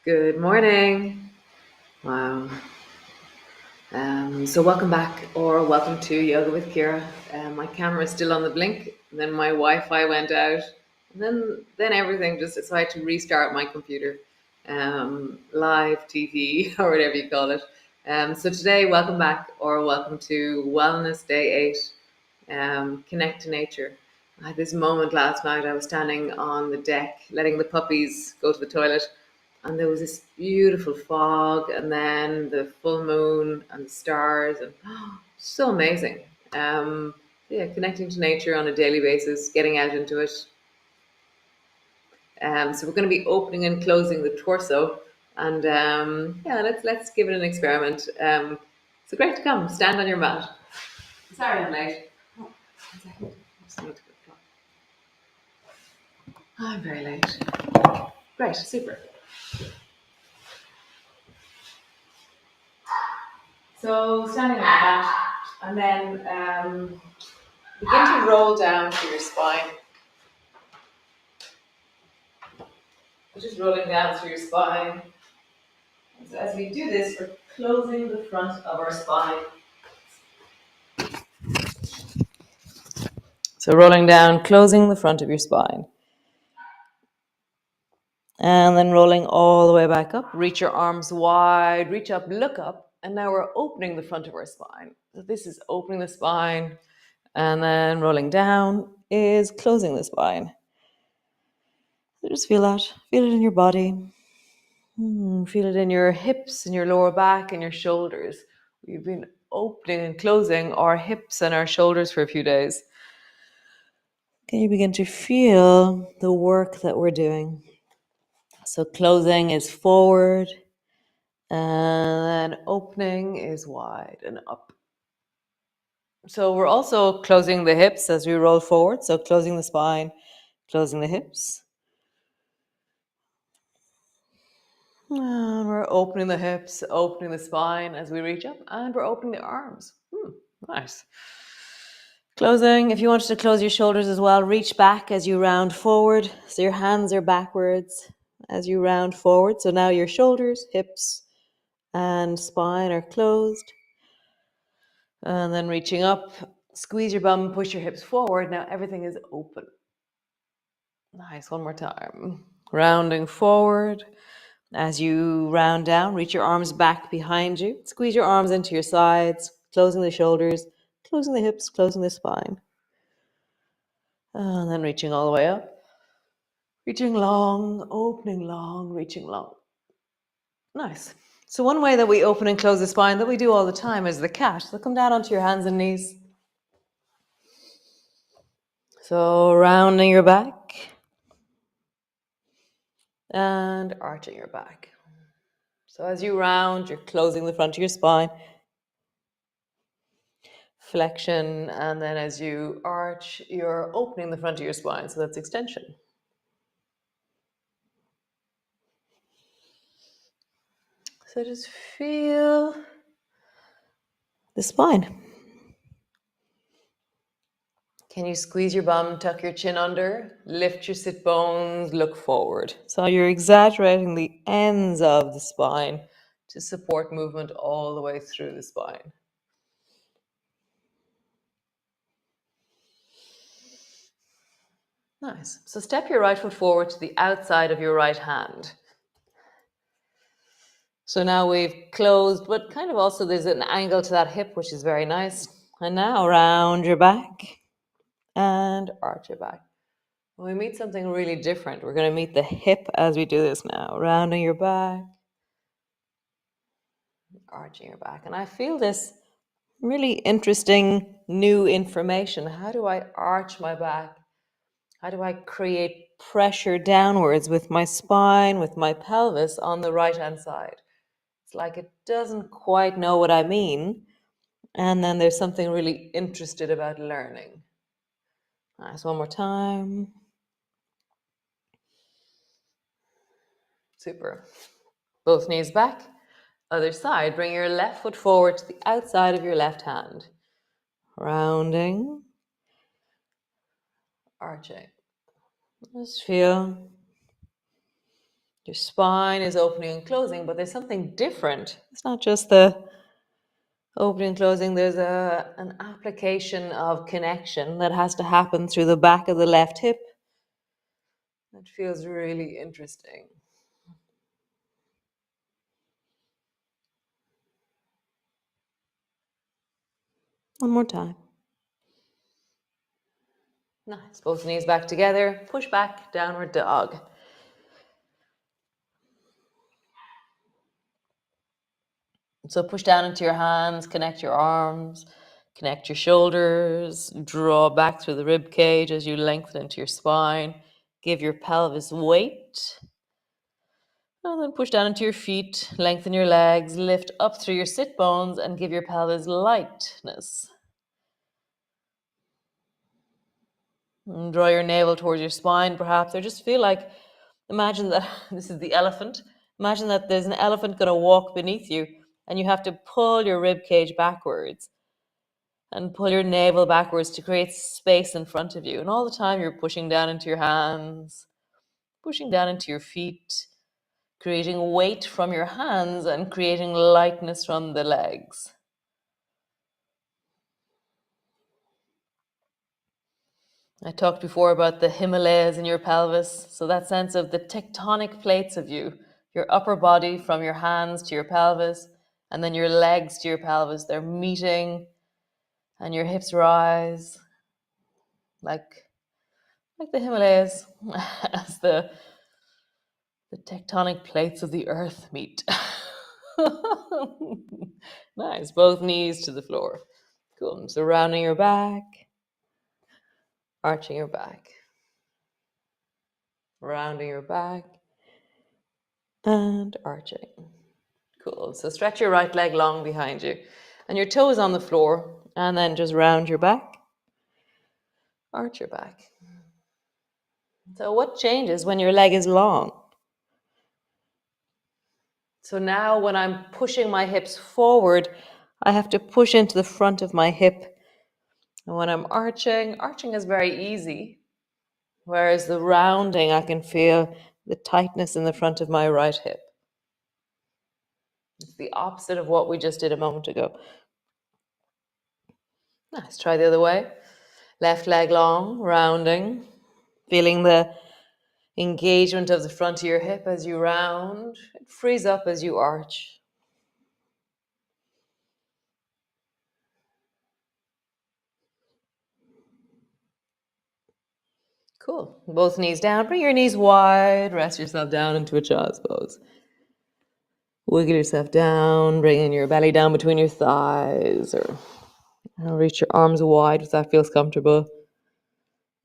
Good morning. Wow. So welcome back or welcome to Yoga with Ciara. My camera is still on the blink, and then my Wi-Fi went out, and then everything just so I had to restart my computer, live TV or whatever you call it. So today, welcome back or welcome to Wellness Day 8. Connect to nature. I had this moment last night. I was standing on the deck, letting the puppies go to the toilet, and there was this beautiful fog, and then the full moon and the stars, and so amazing. Yeah, connecting to nature on a daily basis, getting out into it. So we're going to be opening and closing the torso, and yeah, let's give it an experiment. So great to come. Stand on your mat. Sorry, I'm late. Oh, 1 second. I just need to go to the clock. I'm very late. Great, super. So standing on that, and then begin to roll down to your spine. Just rolling down through your spine. So as we do this, we're closing the front of our spine. So rolling down, closing the front of your spine. And then rolling all the way back up. Reach your arms wide, reach up, look up. And now we're opening the front of our spine. So this is opening the spine. And then rolling down is closing the spine. So just feel that. Feel it in your body. Feel it in your hips, in your lower back, and your shoulders. We've been opening and closing our hips and our shoulders for a few days. Can you begin to feel the work that we're doing? So closing is forward, and then opening is wide and up. So we're also closing the hips as we roll forward. So closing the spine, closing the hips. And we're opening the hips, opening the spine as we reach up, and we're opening the arms. Nice. Closing. If you wanted to close your shoulders as well, reach back as you round forward. So your hands are backwards as you round forward. So now your shoulders, hips, and spine are closed. And then reaching up, squeeze your bum, push your hips forward. Now everything is open. Nice. One more time. Rounding forward. As you round down, reach your arms back behind you. Squeeze your arms into your sides, closing the shoulders, closing the hips, closing the spine. And then reaching all the way up. Reaching long, reaching long. Nice. So one way that we open and close the spine that we do all the time is the cat. So come down onto your hands and knees. So rounding your back and arching your back. So as you round, you're closing the front of your spine. Flexion, and then as you arch, you're opening the front of your spine. So that's extension. So just feel the spine. Can you squeeze your bum, tuck your chin under, lift your sit bones, look forward. So you're exaggerating the ends of the spine to support movement all the way through the spine. Nice. So step your right foot forward to the outside of your right hand. So now we've closed, but kind of also there's an angle to that hip, which is very nice. And now round your back and arch your back. When we meet something really different, we're going to meet the hip as we do this now. Rounding your back, arching your back. And I feel this really interesting new information. How do I arch my back? How do I create pressure downwards with my spine, with my pelvis on the right-hand side? It's like it doesn't quite know what I mean. And then there's something really interested about learning. Nice, one more time. Super. Both knees back. Other side, bring your left foot forward to the outside of your left hand. Rounding. Arching. Just feel Your spine is opening and closing, but there's something different. It's not just the opening and closing, there's an application of connection that has to happen through the back of the left hip. That feels really interesting. One more time. Nice. Both knees back together. Push back, downward dog. So push down into your hands, connect your arms, connect your shoulders, draw back through the rib cage as you lengthen into your spine. Give your pelvis weight. And then push down into your feet, lengthen your legs, lift up through your sit bones, and give your pelvis lightness. And draw your navel towards your spine, perhaps, or just feel like, imagine that this is the elephant. Imagine that there's an elephant going to walk beneath you, and you have to pull your rib cage backwards and pull your navel backwards to create space in front of you. And all the time you're pushing down into your hands, pushing down into your feet, creating weight from your hands and creating lightness from the legs. I talked before about the Himalayas in your pelvis. So that sense of the tectonic plates of you, your upper body from your hands to your pelvis, and then your legs to your pelvis, they're meeting and your hips rise like the Himalayas as the tectonic plates of the earth meet. Nice. Both knees to the floor. Cool. So rounding your back, arching your back, rounding your back, and arching. Cool. So stretch your right leg long behind you, and your toe is on the floor, and then just round your back, arch your back. So what changes when your leg is long? So now when I'm pushing my hips forward, I have to push into the front of my hip. And when I'm arching is very easy. Whereas the rounding, I can feel the tightness in the front of my right hip. It's the opposite of what we just did a moment ago. Nice. Try the other way. Left leg long, rounding. Feeling the engagement of the front of your hip as you round. It frees up as you arch. Cool. Both knees down. Bring your knees wide. Rest yourself down into a child's pose. Wiggle yourself down. Bringing your belly down between your thighs, or reach your arms wide if that feels comfortable.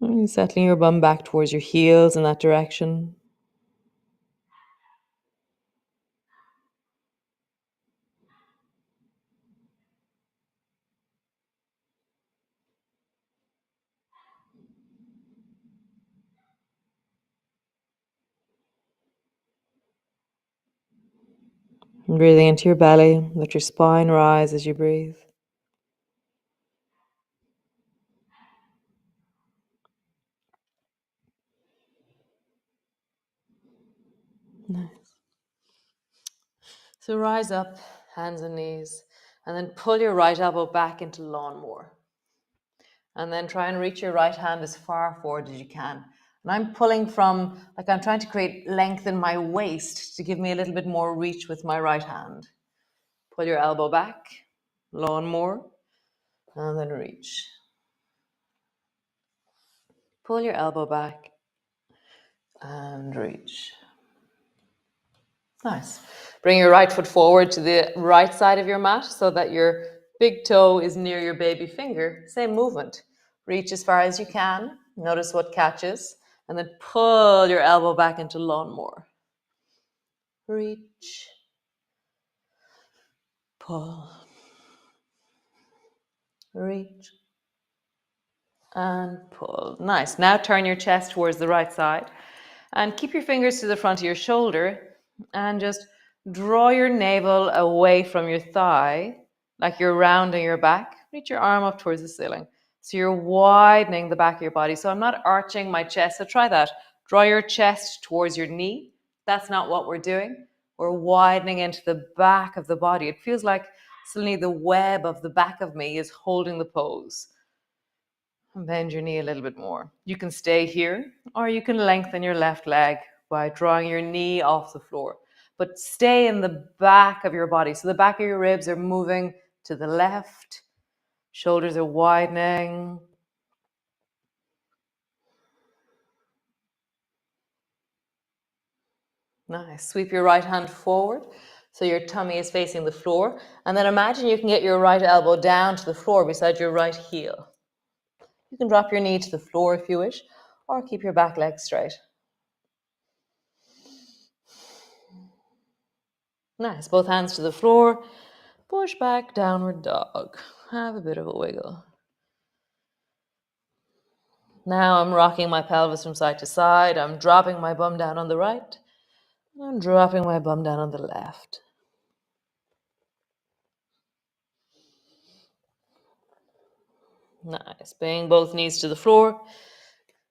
And settling your bum back towards your heels in that direction. And breathing into your belly. Let your spine rise as you breathe. Nice. So rise up, hands and knees, and then pull your right elbow back into lawnmower. And then try and reach your right hand as far forward as you can. And I'm pulling from, like I'm trying to create length in my waist to give me a little bit more reach with my right hand. Pull your elbow back, lawnmower, and then reach. Pull your elbow back and reach. Nice. Bring your right foot forward to the right side of your mat so that your big toe is near your baby finger. Same movement. Reach as far as you can. Notice what catches. And then pull your elbow back into lawnmower. Reach. Pull. Reach. And pull. Nice. Now turn your chest towards the right side. And keep your fingers to the front of your shoulder. And just draw your navel away from your thigh, like you're rounding your back. Reach your arm up towards the ceiling. So you're widening the back of your body. So I'm not arching my chest. So try that. Draw your chest towards your knee That's not what we're doing. We're widening into the back of the body. It feels like suddenly the web of the back of me is holding the pose. And bend your knee a little bit more. You can stay here, or you can lengthen your left leg by drawing your knee off the floor. But stay in the back of your body. So the back of your ribs are moving to the left. Shoulders are widening. Nice. Sweep your right hand forward so your tummy is facing the floor. And then imagine you can get your right elbow down to the floor beside your right heel. You can drop your knee to the floor if you wish, or keep your back leg straight. Nice. Both hands to the floor. Push back, downward dog. Have a bit of a wiggle. Now I'm rocking my pelvis from side to side. I'm dropping my bum down on the right. I'm dropping my bum down on the left. Nice. Bring both knees to the floor.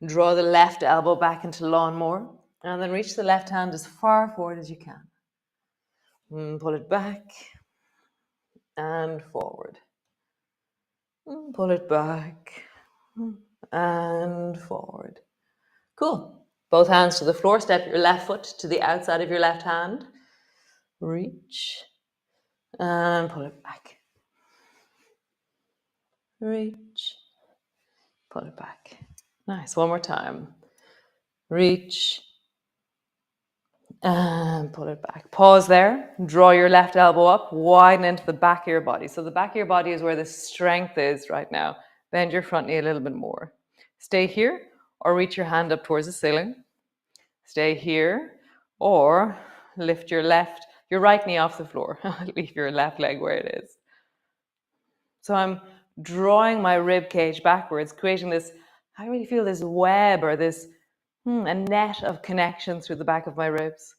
Draw the left elbow back into lawnmower. And then reach the left hand as far forward as you can. Pull it back. And forward. Pull it back. And forward. Cool. Both hands to the floor. Step your left foot to the outside of your left hand. Reach. And pull it back. Reach. Pull it back. Nice. One more time. Reach. And pull it back. Pause there. Draw your left elbow up. Widen into the back of your body. So the back of your body is where the strength is right now. Bend your front knee a little bit more. Stay here or reach your hand up towards the ceiling. Stay here or lift your right knee off the floor. Leave your left leg where it is. So I'm drawing my rib cage backwards, creating this, I really feel this web or this, a net of connection through the back of my ribs.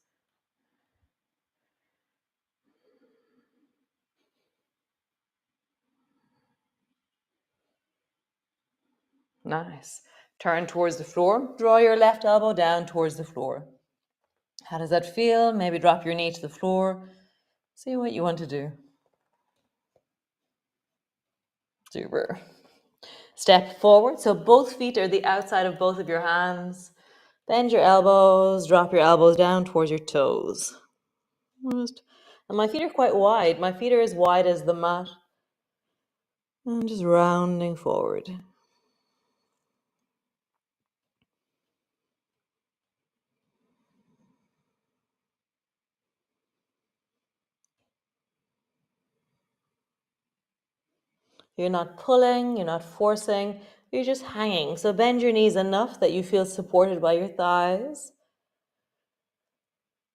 Nice. Turn towards the floor. Draw your left elbow down towards the floor. How does that feel? Maybe drop your knee to the floor. See what you want to do. Super. Step forward. So both feet are the outside of both of your hands. Bend your elbows. Drop your elbows down towards your toes. And my feet are quite wide. My feet are as wide as the mat. I'm just rounding forward. You're not pulling, you're not forcing, you're just hanging. So bend your knees enough that you feel supported by your thighs.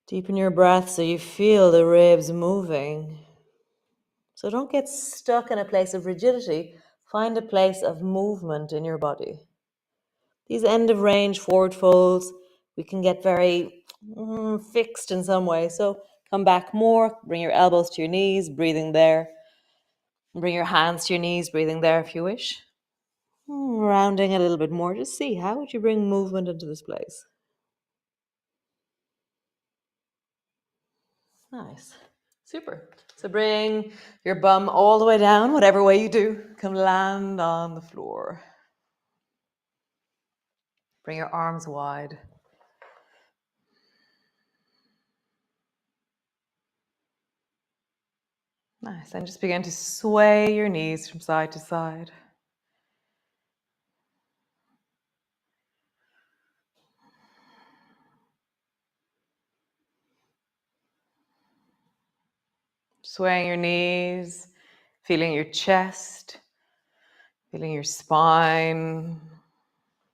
Deepen your breath so you feel the ribs moving. So don't get stuck in a place of rigidity. Find a place of movement in your body. These end of range forward folds, we can get very fixed in some way. So come back more, bring your elbows to your knees, breathing there. Bring your hands to your knees, breathing there if you wish. Rounding a little bit more, just see how would you bring movement into this place. Nice. Super. So bring your bum all the way down, whatever way you do. Come land on the floor. Bring your arms wide. Nice. And just begin to sway your knees from side to side. Swaying your knees, feeling your chest, feeling your spine.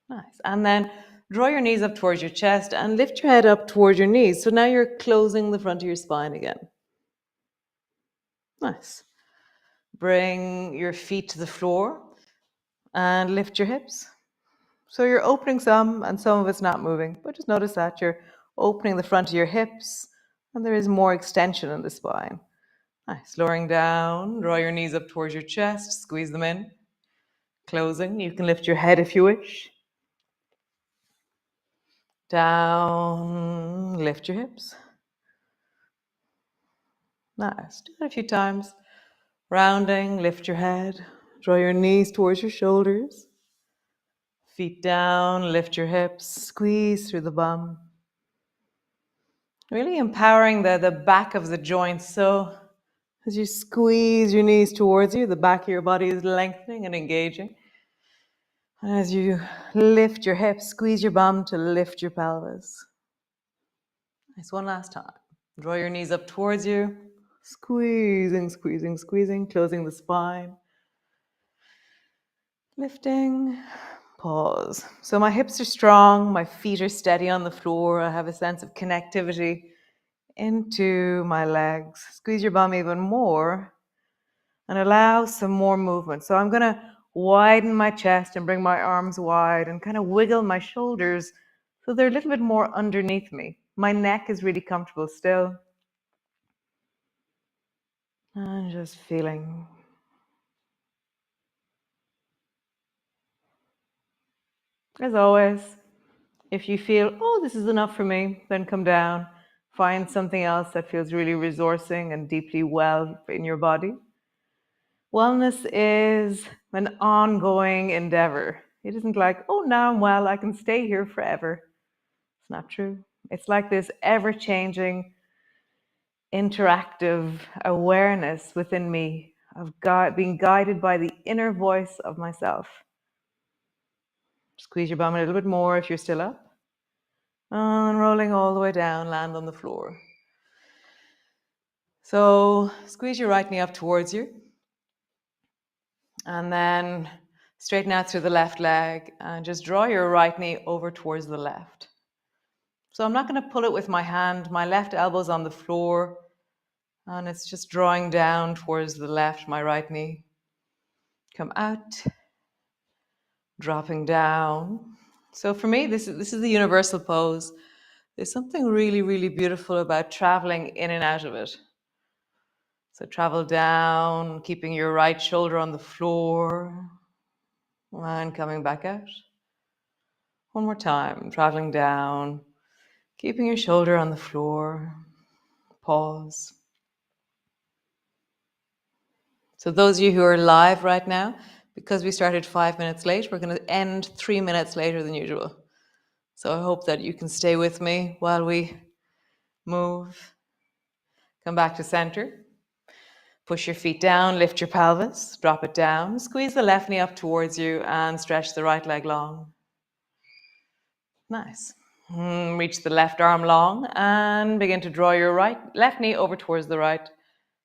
Nice. And then draw your knees up towards your chest and lift your head up towards your knees. So now you're closing the front of your spine again. Nice. Bring your feet to the floor and lift your hips. So you're opening some and some of it's not moving, but just notice that you're opening the front of your hips and there is more extension in the spine. Nice. Lowering down, draw your knees up towards your chest, squeeze them in. Closing. You can lift your head if you wish. Down, lift your hips. Nice. Do that a few times. Rounding, lift your head. Draw your knees towards your shoulders. Feet down, lift your hips. Squeeze through the bum. Really empowering the back of the joints. So as you squeeze your knees towards you, the back of your body is lengthening and engaging. And as you lift your hips, squeeze your bum to lift your pelvis. Nice. One last time. Draw your knees up towards you. Squeezing, squeezing, squeezing, closing the spine. Lifting. Pause. So my hips are strong. My feet are steady on the floor. I have a sense of connectivity into my legs. Squeeze your bum even more and allow some more movement. So I'm going to widen my chest and bring my arms wide and kind of wiggle my shoulders so they're a little bit more underneath me. My neck is really comfortable still. And just feeling. As always, if you feel, oh, this is enough for me, then come down. Find something else that feels really resourcing and deeply well in your body. Wellness is an ongoing endeavor. It isn't like, oh, now I'm well, I can stay here forever. It's not true. It's like this ever-changing, interactive awareness within me of being guided by the inner voice of myself. Squeeze your bum a little bit more if you're still up. And rolling all the way down, land on the floor. So squeeze your right knee up towards you. And then straighten out through the left leg and just draw your right knee over towards the left. So I'm not going to pull it with my hand. My left elbow's on the floor and it's just drawing down towards the left, my right knee. Come out, dropping down. So for me, this is the universal pose. There's something really, really beautiful about traveling in and out of it. So travel down, keeping your right shoulder on the floor and coming back out. One more time, traveling down, keeping your shoulder on the floor. Pause. So those of you who are live right now, because we started 5 minutes late, we're going to end 3 minutes later than usual. So I hope that you can stay with me while we move. Come back to center. Push your feet down, lift your pelvis, drop it down. Squeeze the left knee up towards you and stretch the right leg long. Nice. Reach the left arm long and begin to draw your left knee over towards the right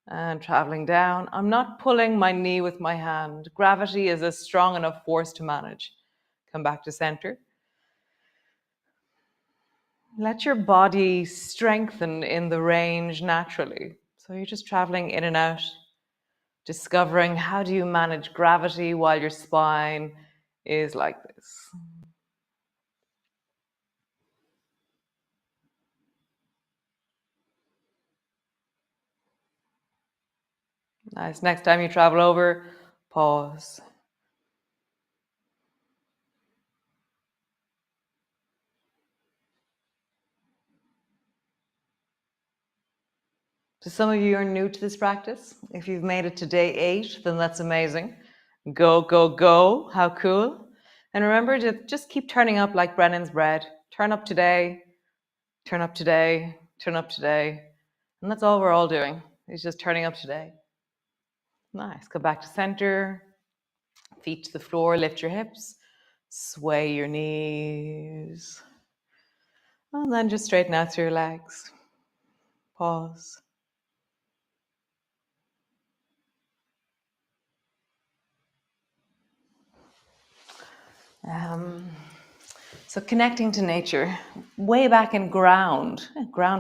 and traveling down. I'm not pulling my knee with my hand. Gravity is a strong enough force to manage. Come back to center. Let your body strengthen in the range naturally. So you're just traveling in and out, discovering how do you manage gravity while your spine is like this. Nice. Next time you travel over, pause. So some of you are new to this practice. If you've made it to day 8, then that's amazing. Go, go, go. How cool. And remember to just keep turning up like Brennan's bread. Turn up today, turn up today, turn up today. And that's all we're all doing, is just turning up today. Nice. Go back to center. Feet to the floor, lift your hips. Sway your knees. And then just straighten out through your legs. Pause. So connecting to nature, way back in ground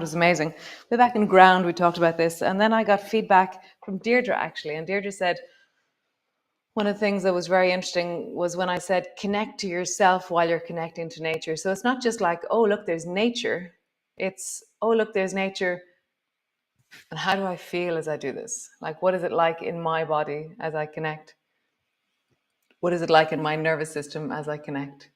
is amazing. Way back in ground, we talked about this. And then I got feedback from Deirdre, actually. And Deirdre said, one of the things that was very interesting was when I said, connect to yourself while you're connecting to nature. So it's not just like, oh, look, there's nature. It's, oh, look, there's nature. And how do I feel as I do this? Like, what is it like in my body as I connect? What is it like in my nervous system as I connect?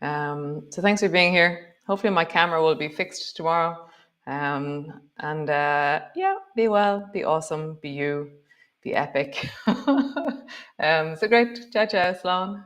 So thanks for being here. Hopefully my camera will be fixed tomorrow. And yeah, be well, be awesome, be you, be epic. So great. Ciao, ciao, Slán.